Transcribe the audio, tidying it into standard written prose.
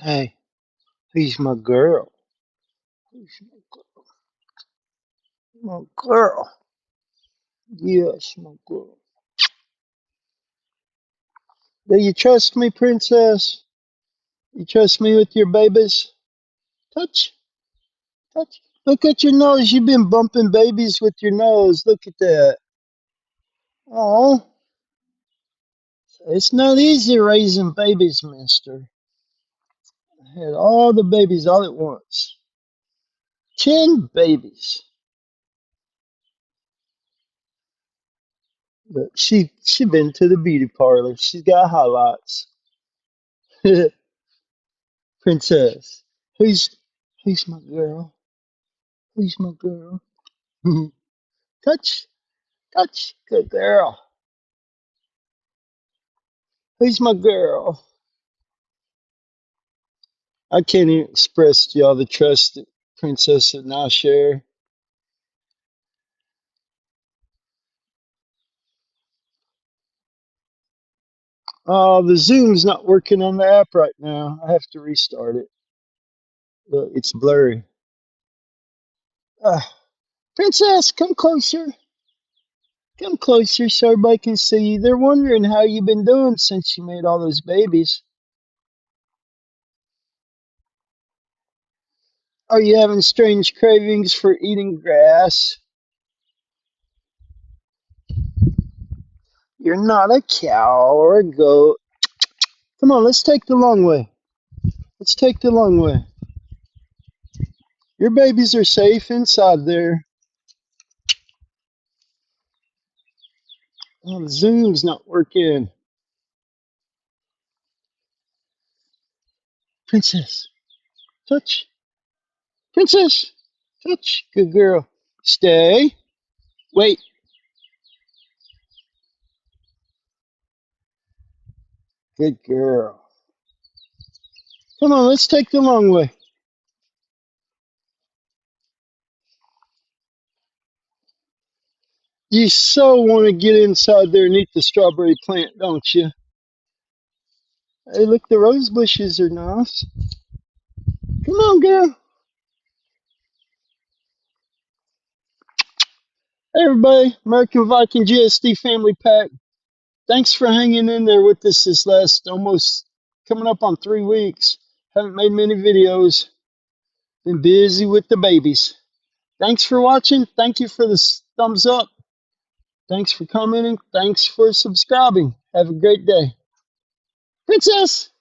Hey, he's my girl. He's my girl. Yes, my girl. Do you trust me, princess? You trust me with your babies? Touch, touch. Look at your nose. You've been bumping babies with your nose. Look at that. Oh, it's not easy raising babies, mister. I had all the babies all at once. 10 babies. But she been to the beauty parlor. She's got highlights. Princess. Who's who's my girl? Who's my girl? Touch, touch, good girl. Who's my girl? I can't even express to y'all the trust that Princess and I share. Oh, the Zoom's not working on the app right now. I have to restart it. Look, it's blurry. Uh, Princess, come closer. Come closer so everybody can see you. They're wondering how you've been doing since you made all those babies. Are you having strange cravings for eating grass? You're not a cow or a goat. Come on, let's take the long way. Let's take the long way. Your babies are safe inside there. Oh, the Zoom's not working. Princess, touch. Princess, touch. Good girl. Stay. Wait. Good girl. Come on, let's take the long way. You so want to get inside there and eat the strawberry plant, don't you? Hey, look, the rose bushes are nice. Come on, girl. Hey, everybody, American Viking GSD Family Pack. Thanks for hanging in there with us this last almost coming up on 3 weeks. Haven't made many videos. Been busy with the babies. Thanks for watching. Thank you for the thumbs up. Thanks for commenting. Thanks for subscribing. Have a great day. Princess!